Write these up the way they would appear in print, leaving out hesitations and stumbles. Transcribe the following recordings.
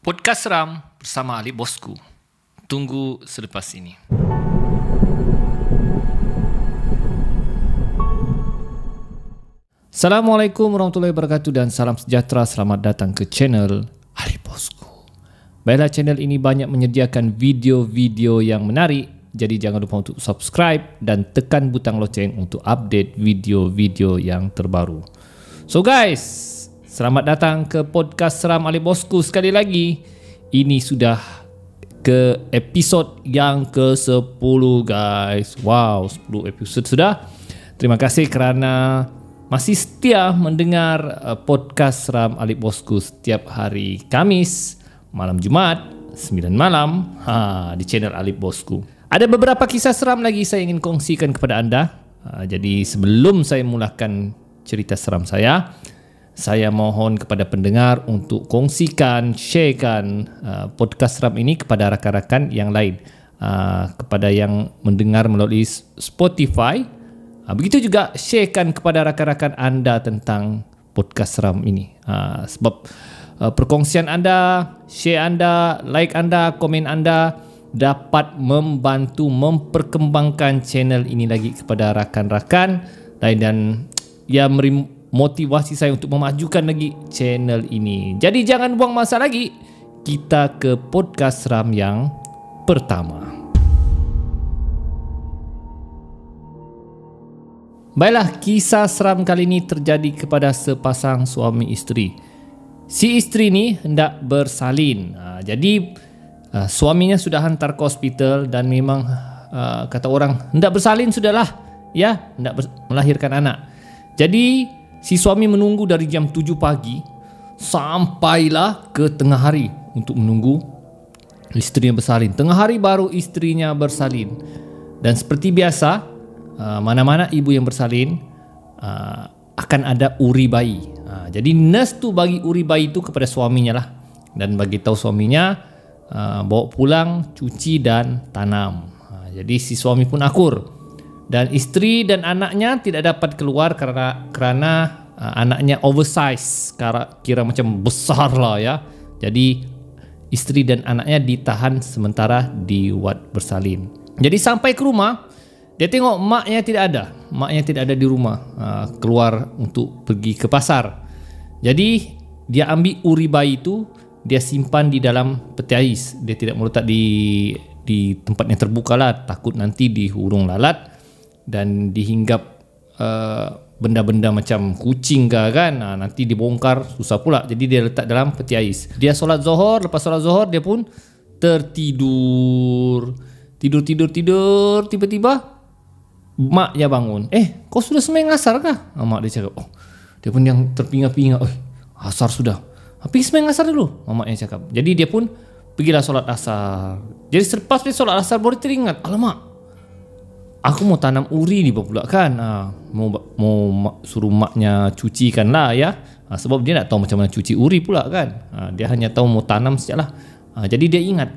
Podcast Seram bersama Ali Bosku. Tunggu selepas ini. Assalamualaikum warahmatullahi wabarakatuh dan salam sejahtera. Selamat datang ke channel Ali Bosku. Baiklah, channel ini banyak menyediakan video-video yang menarik. Jadi jangan lupa untuk subscribe dan tekan butang loceng untuk update video-video yang terbaru. So guys, selamat datang ke podcast Seram Ali Bosku sekali lagi. Ini sudah ke episod yang ke-10 guys. Wow, 10 episod sudah. Terima kasih kerana masih setia mendengar podcast Seram Ali Bosku setiap hari Kamis, malam Jumaat, 9 malam di channel Ali Bosku. Ada beberapa kisah seram lagi saya ingin kongsikan kepada anda. Jadi sebelum saya mulakan cerita seram saya mohhon kepada pendengar untuk kongsikan, sharekan podcast seram ini kepada rakan-rakan yang lain, kepada yang mendengar melalui Spotify. Begitu juga sharekan kepada rakan-rakan anda tentang podcast seram ini. Sebab perkongsian anda, share anda, like anda, komen anda dapat membantu memperkembangkan channel ini lagi kepada rakan-rakan lain dan ia motivasi saya untuk memajukan lagi channel ini. Jadi jangan buang masa lagi, kita ke podcast seram yang pertama. Baiklah, kisah seram kali ini terjadi kepada sepasang suami isteri. Si isteri ni hendak bersalin. Jadi suaminya sudah hantar ke hospital dan memang kata orang hendak bersalin sudahlah, ya, hendak melahirkan anak. Jadi si suami menunggu dari jam 7 pagi sampailah ke tengah hari untuk menunggu isterinya bersalin. Tengah hari baru isterinya bersalin. Dan seperti biasa, mana-mana ibu yang bersalin akan ada uri bayi. Jadi nurse tu bagi uri bayi tu kepada suaminya lah, dan bagi tahu suaminya bawa pulang, cuci dan tanam. Jadi si suami pun akur, dan isteri dan anaknya tidak dapat keluar kerana anaknya oversize, kira macam besar lah ya. Jadi isteri dan anaknya ditahan sementara di ward bersalin. Jadi sampai ke rumah, dia tengok maknya tidak ada. Maknya tidak ada di rumah, keluar untuk pergi ke pasar. Jadi dia ambil uri bayi itu, dia simpan di dalam peti ais. Dia tidak meletak di tempat yang terbuka lah, takut nanti dihurung lalat dan dihinggap benda-benda macam kucing ke kan. Nanti dibongkar susah pula. Jadi dia letak dalam peti ais. Dia solat zuhur, lepas solat zuhur dia pun tertidur. Tidur, tiba-tiba mak dia bangun. Kau sudah sembahyang asar kah? Mak dia cakap. Dia pun yang terpinga-pinga. Asar sudah. Pergi sembahyang asar dulu, mamaknya cakap. Jadi dia pun pergilah solat asar. Jadi selepas dia solat asar baru teringat, alamak, aku mau tanam uri ni pula kan. Mau suruh maknya cucikan lah ya. Sebab dia tak tahu macam mana cuci uri pula kan. Dia hanya tahu mau tanam sajalah. Jadi dia ingat.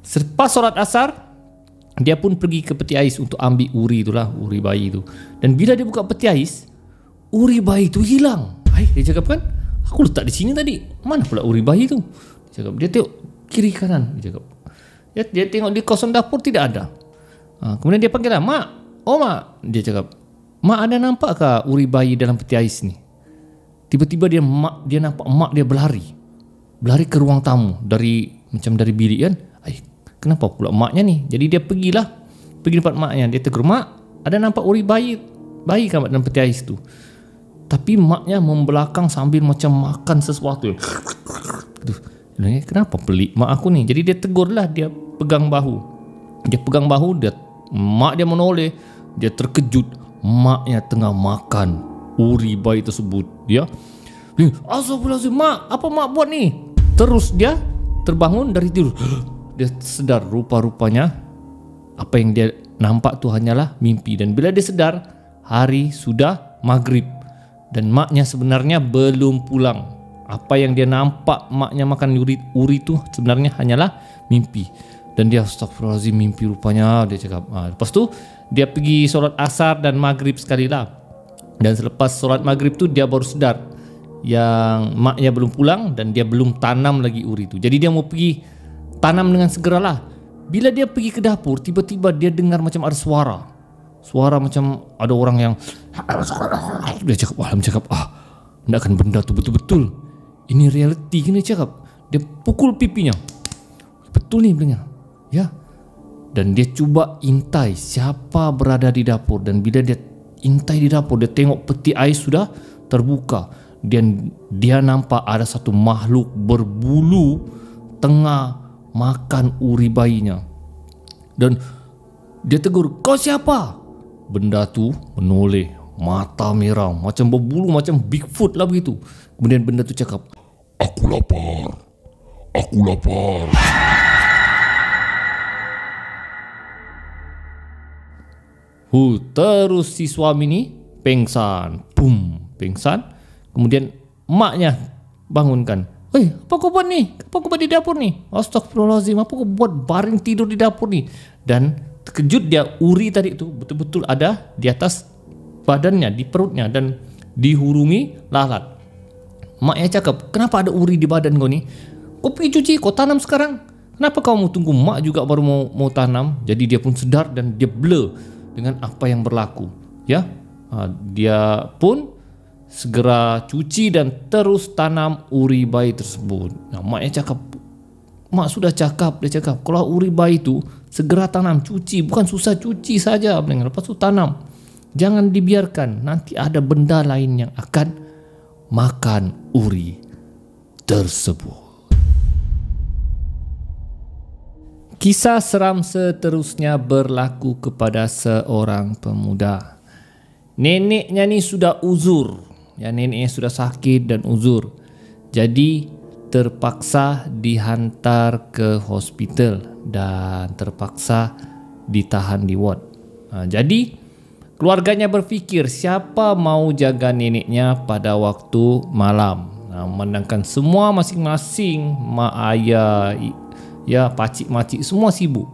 Selepas solat asar, dia pun pergi ke peti ais untuk ambil uri itulah, uri bayi itu. Dan bila dia buka peti ais, uri bayi itu hilang. Dia cakap kan, aku letak di sini tadi, mana pula uri bayi itu? Dia cakap, dia tengok kiri kanan. Dia cakap, dia tengok di kosong dapur tidak ada. Kemudian dia panggil lah, mak, mak. Dia cakap, mak ada nampakkah uri bayi dalam peti ais ni? Tiba-tiba dia nampak mak dia berlari ke ruang tamu dari bilik kan. Kenapa pula maknya ni? Jadi dia pergi tempat maknya. Dia tegur, mak, ada nampak uri bayi kan dalam peti ais tu? Tapi maknya membelakang sambil macam makan sesuatu. Kenapa pelik mak aku ni? Jadi dia tegurlah, dia pegang bahu. Mak dia menoleh. Dia terkejut, maknya tengah makan uri bayi tersebut. Dia, astagfirullahaladzim, mak, apa mak buat ni? Terus dia terbangun dari tidur. Dia sedar rupa-rupanya apa yang dia nampak tu hanyalah mimpi. Dan bila dia sedar, hari sudah maghrib dan maknya sebenarnya belum pulang. Apa yang dia nampak maknya makan uri tu sebenarnya hanyalah mimpi. Dan dia, astagfirullahaladzim, mimpi rupanya, dia cakap. Lepas tu dia pergi solat asar dan maghrib sekali lah. Dan selepas solat maghrib tu dia baru sedar yang maknya belum pulang dan dia belum tanam lagi uri itu. Jadi dia mau pergi tanam dengan segeralah. Bila dia pergi ke dapur, tiba-tiba dia dengar macam ada suara. Suara macam ada orang yang dia cakap, wah, dia cakap, nakkan benda tu betul-betul. Ini realiti kena cakap. Dia pukul pipinya. Betul ni bilangnya. Ya. Dan dia cuba intai siapa berada di dapur. Dan bila dia intai di dapur, dia tengok peti ais sudah terbuka. Dan dia nampak ada satu makhluk berbulu tengah makan uri bayinya. Dan dia tegur, kau siapa? Benda tu menoleh, mata merah, macam berbulu, macam Bigfoot lah begitu. Kemudian benda tu cakap, aku lapar. Aku lapar. Terus si suami ni pengsan. Pengsan. Kemudian maknya bangunkan. Apa kau buat ni? Apa kau buat di dapur ni? Astagfirullahaladzim, apa kau buat baring tidur di dapur ni? Dan terkejut dia, uri tadi tu betul-betul ada di atas badannya, di perutnya dan dihurungi lalat. Maknya cakap, kenapa ada uri di badan kau ni? Kau pergi cuci, kau tanam sekarang. Kenapa kau mau tunggu mak juga baru mau tanam? Jadi dia pun sedar dan dia blur dengan apa yang berlaku. Ya, dia pun segera cuci dan terus tanam uri bayi tersebut. Maknya cakap, mak sudah cakap, dia cakap, kalau uri bayi itu segera tanam, cuci, bukan susah, cuci saja. Lepas itu tanam. Jangan dibiarkan, nanti ada benda lain yang akan makan uri tersebut. Kisah seram seterusnya berlaku kepada seorang pemuda. Neneknya ni sudah uzur. Ya, neneknya sudah sakit dan uzur. Jadi terpaksa dihantar ke hospital dan terpaksa ditahan di ward. Jadi keluarganya berfikir siapa mau jaga neneknya pada waktu malam. Memandangkan semua masing-masing, mak ayah, ya, pakcik-makcik semua sibuk.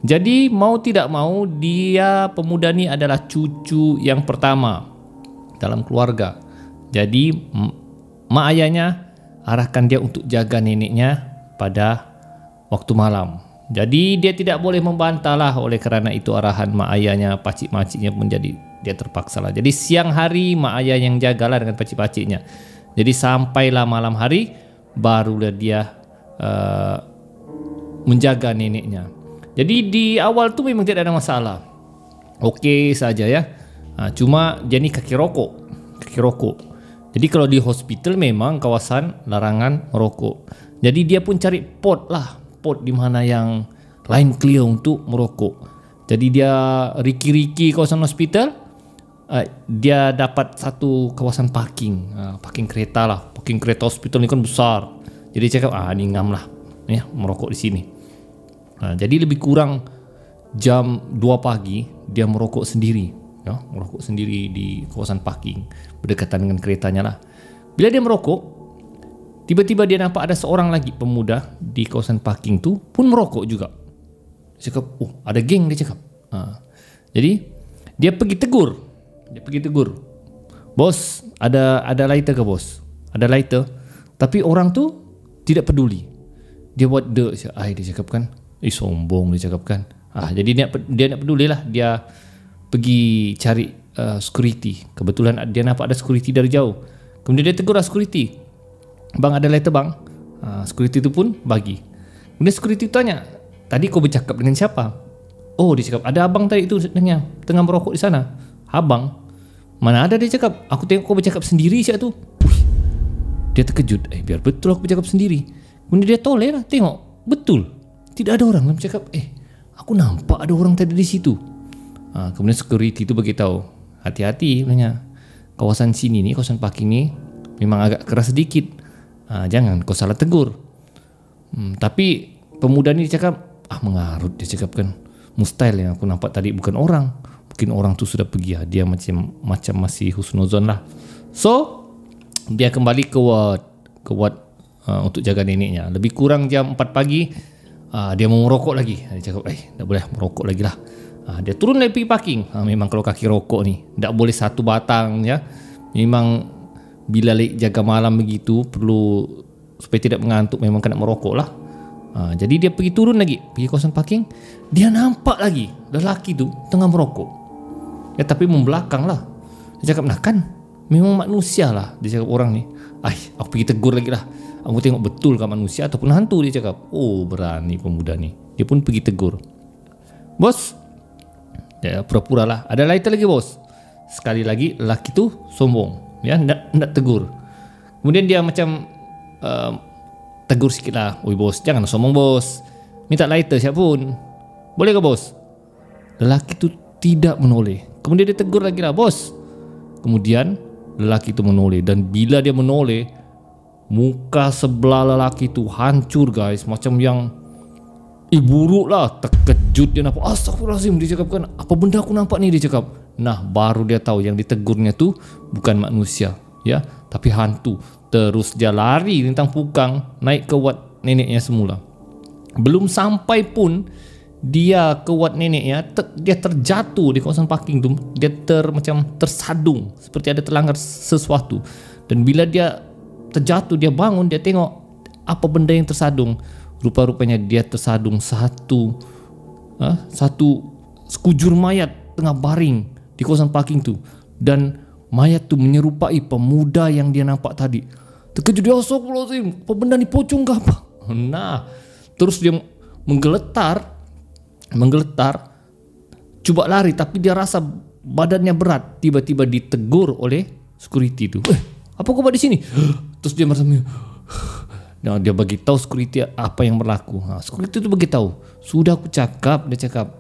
Jadi mau tidak mau dia, pemuda ni adalah cucu yang pertama dalam keluarga. Jadi mak ayahnya arahkan dia untuk jaga neneknya pada waktu malam. Jadi dia tidak boleh membantahlah, oleh kerana itu arahan mak ayahnya, pakcik-makciknya pun jadi dia terpaksa lah. Jadi siang hari mak ayah yang jagalah dengan pakcik-pakciknya. Jadi sampailah malam hari barulah dia menjaga neneknya. Jadi di awal tu memang tidak ada masalah, okey saja ya. Cuma dia ni kaki rokok. Jadi kalau di hospital memang kawasan larangan merokok. Jadi dia pun cari pot di mana yang line clear untuk merokok. Jadi dia riki-riki kawasan hospital. Dia dapat satu kawasan parking kereta lah. Parking kereta hospital ni kan besar. Jadi dia cakap, ni ngam lah ya, merokok di sini. Jadi lebih kurang jam 2 pagi dia merokok sendiri ya, merokok sendiri di kawasan parking berdekatan dengan keretanya lah. Bila dia merokok, tiba-tiba dia nampak ada seorang lagi pemuda di kawasan parking tu pun merokok juga. Dia cakap, ada geng, dia cakap. Jadi dia pergi tegur. Bos, ada lighter ke bos? Ada lighter. Tapi orang tu tidak peduli. Dia buat dia cakap kan. Sombong dia cakap kan. Jadi dia nak peduli lah. Dia pergi cari security. Kebetulan dia nampak ada security dari jauh. Kemudian dia tegur security. Bang, ada lighter bang? Security tu pun bagi. Kemudian security tanya, tadi kau bercakap dengan siapa? Dia cakap, ada abang tadi tu tengah merokok di sana. Abang? Mana ada, dia cakap. Aku tengok kau bercakap sendiri siap tu. Dia terkejut. Biar betul aku bercakap sendiri. Kemudian dia toleh lah, tengok. Betul. Tidak ada orang. Dia cakap, aku nampak ada orang tadi di situ. Kemudian security tu beritahu, hati-hati sebenarnya. Kawasan sini ni, kawasan parking ni memang agak keras sedikit. Jangan kau salah tegur. Tapi pemuda ni dia cakap, mengarut, dia cakap kan. Mustahil yang aku nampak tadi bukan orang. Mungkin orang tu sudah pergi. Dia macam masih husnuzon lah. So dia kembali ke ward untuk jaga neneknya. Lebih kurang jam 4 pagi dia mau merokok lagi. Dia cakap, tak boleh merokok lagi lah. Dia turun lagi pergi parking. Memang kalau kaki rokok ni tak boleh satu batang ya. Memang bila jaga malam begitu perlu supaya tidak mengantuk, memang kena merokok lah. Jadi dia pergi turun lagi, pergi kawasan parking. Dia nampak lagi lelaki tu tengah merokok. Ya tapi membelakang lah. Dia cakap, nah kan memang manusia lah. Dia cakap orang ni. Aku pergi tegur lagi lah. Aku tengok betul kan manusia ataupun hantu, dia cakap. Oh, berani pemuda ni. Dia pun pergi tegur. Bos, ya pura-pura lah. Ada lighter lagi bos. Sekali lagi lelaki tu sombong. Ya, nak tegur. Kemudian dia macam tegur sikit lah. Oi bos, jangan sombong bos. Minta lighter siap pun. Boleh ke bos? Lelaki tu tidak menoleh. Kemudian dia tegur lagi lah, bos. Kemudian lelaki tu menoleh. Dan bila dia menoleh, muka sebelah lelaki tu hancur guys. Macam yang buruk lah. Terkejut dia nampak. Astagfirullahaladzim, dia cakapkan, apa benda aku nampak ni, dia cakap. Nah baru dia tahu yang ditegurnya tu bukan manusia, ya, tapi hantu. Terus dia lari lintang pukang naik ke wad neneknya semula. Belum sampai pun dia ke wad neneknya, dia terjatuh di kawasan parking tu. Dia macam tersadung, seperti ada terlanggar sesuatu. Dan bila dia terjatuh, dia bangun, dia tengok apa benda yang tersadung. Rupa-rupanya dia tersadung satu sekujur mayat tengah baring di kawasan parking tu. Dan mayat tu menyerupai pemuda yang dia nampak tadi. Terkejut dia, astagfirullahaladzim, apa benda ni, pocong ke apa? Nah, terus dia menggeletar, cuba lari, tapi dia rasa badannya berat. Tiba-tiba ditegur oleh security tu. Apa kau buat di sini? Terus dia merasa, nah, dia bagi tahu security apa yang berlaku. Security tu bagi tahu, sudah aku cakap, dia cakap,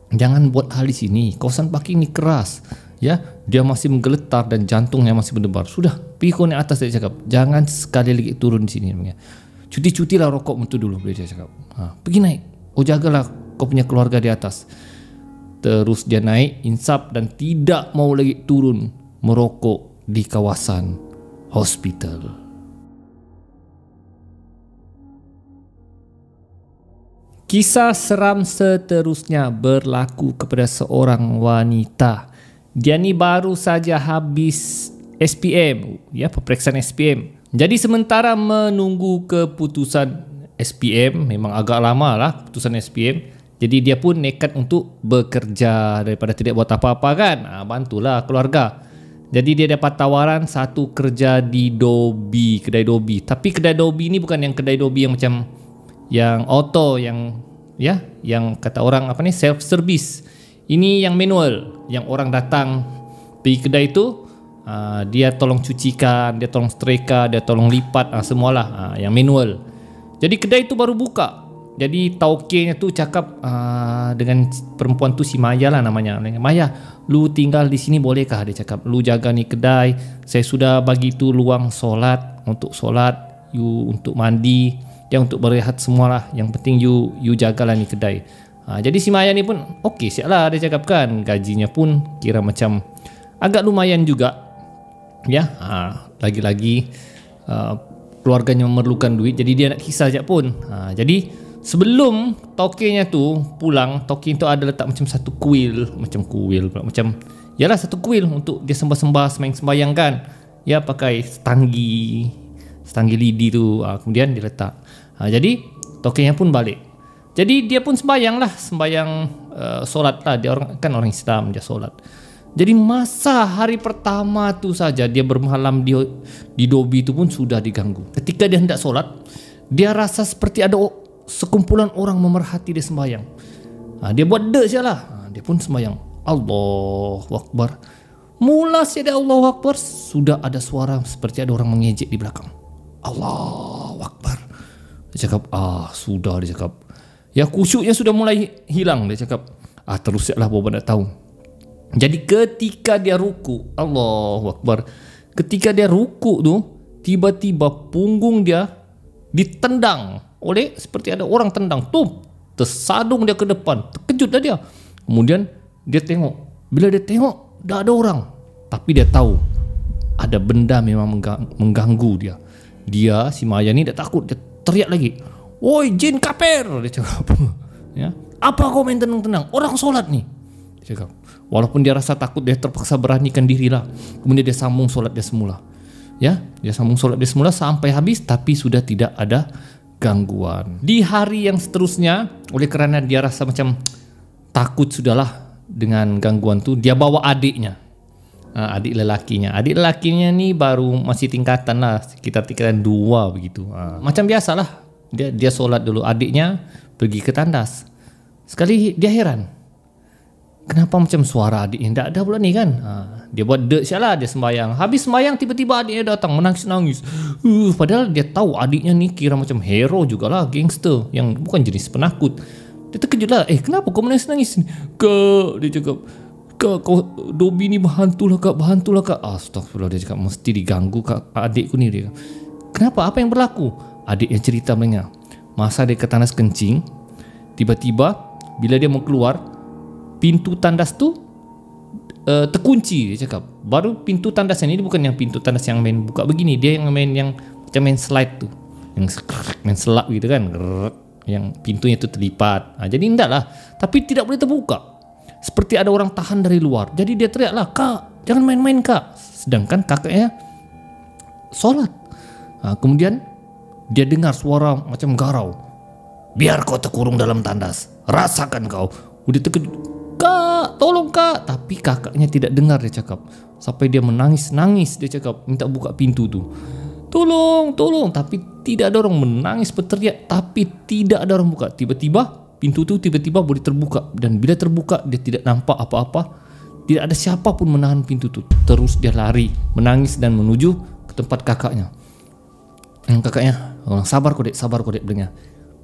jangan buat hal di sini. Kawasan parking ni keras. Ya, dia masih menggeletar dan jantungnya masih berdebar. Sudah, pergi kau naik atas, dia cakap. Jangan sekali lagi turun di sini. Cuti-cutilah rokok itu dulu, dia cakap. Pergi naik. Oh, jagalah kau punya keluarga di atas. Terus dia naik, insap dan tidak mau lagi turun merokok di kawasan hospital. Kisah seram seterusnya berlaku kepada seorang wanita. Dia ni baru saja habis SPM, ya, peperiksaan SPM. Jadi sementara menunggu keputusan SPM, memang agak lama lah keputusan SPM. Jadi dia pun nekat untuk bekerja daripada tidak buat apa-apa kan. Bantulah keluarga. Jadi dia dapat tawaran satu kerja di Dobi, kedai Dobi. Tapi kedai Dobi ni bukan yang kedai Dobi yang macam yang auto, yang ya, yang kata orang apa ni, self service. Ini yang manual, yang orang datang pergi kedai itu, dia tolong cucikan, dia tolong setrika, dia tolong lipat, semualah, yang manual. Jadi kedai itu baru buka. Jadi tauke-nya tu cakap dengan perempuan tu, si Maya lah namanya. Maya, lu tinggal di sini bolehkah? Dia cakap, lu jaga ni kedai. Saya sudah bagi tu luang solat, untuk solat, you untuk mandi, ya untuk berehat semualah. Yang penting you jagalah ni kedai. Jadi si Maya ni pun okey siap lah, dia cakap kan. Gajinya pun kira macam agak lumayan juga, ya. Lagi-lagi keluarganya memerlukan duit, jadi dia nak kisah sekejap pun. Jadi sebelum tokenya tu pulang, toke itu ada letak macam satu kuil, macam yalah satu kuil untuk dia sembah-sembah, sembahyang kan. Ya, pakai setanggi lidi tu, kemudian dia letak. Jadi tokenya pun balik. Jadi dia pun sembahyang solat lah. Dia kan orang Islam, dia solat. Jadi masa hari pertama tu saja dia bermalam di Dobi itu pun sudah diganggu. Ketika dia hendak solat, dia rasa seperti ada sekumpulan orang memerhati dia sembahyang. Dia buat dek saja lah. Dia pun sembahyang. Allahu Akbar. Mula saja Allahu Akbar, sudah ada suara seperti ada orang mengejek di belakang. Allahu Akbar. Dia cakap, sudah, dia cakap. Ya, khusyuknya sudah mulai hilang, dia cakap. Terus siaplah bawa nak tahu. Jadi ketika dia ruku, Allahu Akbar. Ketika dia ruku tu, tiba-tiba punggung dia ditendang oleh seperti ada orang tendang. Tersadung dia ke depan. Terkejutlah dia. Kemudian dia tengok. Bila dia tengok, dah ada orang. Tapi dia tahu ada benda memang mengganggu dia. Dia, si Maya ni, dah takut. Dia teriak lagi. Woi, jin kafir, dia cakap. Ya, apa kau main tenang-tenang? Orang solat ni, dia cakap. Walaupun dia rasa takut, dia terpaksa beranikan diri lah. Kemudian dia sambung solat dia semula. Ya, dia sambung solat dia semula sampai habis, tapi sudah tidak ada gangguan. Di hari yang seterusnya, oleh kerana dia rasa macam takut sudahlah dengan gangguan tu, dia bawa adiknya, adik lelakinya. Adik lelakinya ni baru masih tingkatan lah, sekitar tingkatan 2 begitu. Macam biasalah, dia solat dulu, adiknya pergi ke tandas. Sekali dia heran, kenapa macam suara adiknya tak ada pula ni kan. Dia buat dek sialah, dia sembahyang. Habis sembahyang tiba-tiba adiknya datang menangis-nangis. Padahal dia tahu adiknya ni kira macam hero jugalah, gangster yang bukan jenis penakut. Dia terkejut lah, kenapa kau menangis-nangis ni? Kak, dia cakap, Kak, kau Dobby ni berhantulah kak. Astagfirullah, dia cakap mesti diganggu kak adikku ni. Dia, kenapa? Apa yang berlaku? Adiknya cerita belanya, masa dia ke tandas kencing, tiba-tiba bila dia mau keluar, pintu tandas tu terkunci, dia cakap. Baru pintu tandas ini bukan yang pintu tandas yang main buka begini, dia yang macam main slide tu, yang main selap gitu kan, yang pintunya tu terlipat. Jadi enggak lah, tapi tidak boleh terbuka, seperti ada orang tahan dari luar. Jadi dia teriak lah, kak jangan main-main kak, sedangkan kakaknya solat. Kemudian dia dengar suara macam garau, biar kau terkurung dalam tandas, rasakan kau. Udah terkejut, kak tolong kak, tapi kakaknya tidak dengar, dia cakap. Sampai dia menangis-nangis, dia cakap minta buka pintu tu, tolong, tapi tidak ada orang, menangis berteriak tapi tidak ada orang buka. Tiba-tiba pintu tu tiba-tiba boleh terbuka, dan bila terbuka dia tidak nampak apa-apa, tidak ada siapa pun menahan pintu tu. Terus dia lari menangis dan menuju ke tempat kakaknya. Kakaknya, sabar kau dek dengar.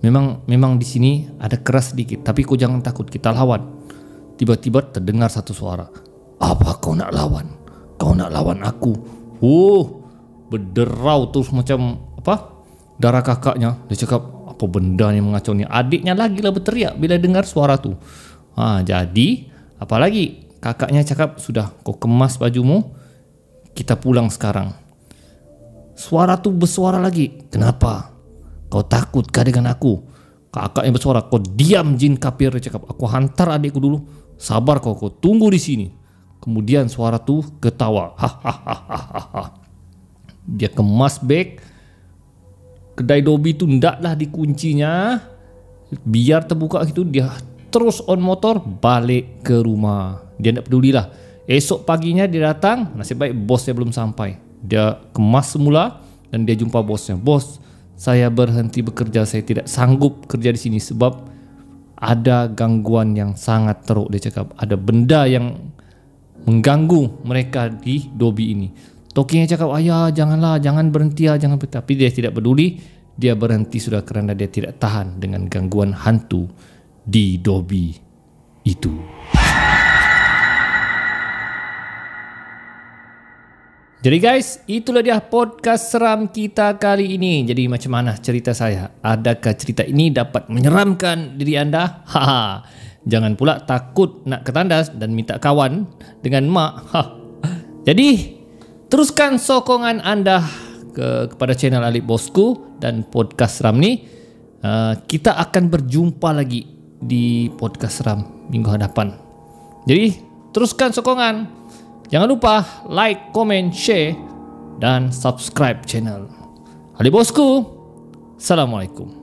Memang di sini ada keras sedikit, tapi kau jangan takut, kita lawan. Tiba-tiba terdengar satu suara, apa kau nak lawan? Kau nak lawan aku? Berderau terus macam apa? Darah kakaknya. Dia cakap, apa benda yang mengacau ni? Adiknya lagi lah berteriak bila dengar suara tu. Jadi apalagi kakaknya cakap, sudah kau kemas bajumu, kita pulang sekarang. Suara tu bersuara lagi, kenapa? Kau takutkah dengan aku? Kakaknya bersuara, kau diam jin kafir, dia cakap. Aku hantar adikku dulu. Sabar kau tunggu di sini. Kemudian suara tu ketawa. Dia kemas beg. Kedai Dobby tu ndaklah dikuncinya, biar terbuka gitu. Dia terus on motor balik ke rumah. Dia tak pedulilah. Esok paginya dia datang, nasib baik bosnya belum sampai. Dia kemas semula dan dia jumpa bosnya. Bos, saya berhenti bekerja, saya tidak sanggup kerja di sini sebab ada gangguan yang sangat teruk, dia cakap. Ada benda yang mengganggu mereka di Dobby ini. Tokinya cakap, ayah jangan berhenti ya, jangan berhenti. Tapi dia tidak peduli, dia berhenti sudah kerana dia tidak tahan dengan gangguan hantu di Dobby itu. Jadi guys, itulah dia podcast seram kita kali ini. Jadi macam mana cerita saya? Adakah cerita ini dapat menyeramkan diri anda? Jangan pula takut nak ke tandas dan minta kawan dengan mak. Jadi teruskan sokongan anda kepada channel Alip Bosku dan podcast seram ni. Kita akan berjumpa lagi di podcast seram minggu hadapan. Jadi teruskan sokongan. Jangan lupa like, komen, share dan subscribe channel Alip Bosku. Assalamualaikum.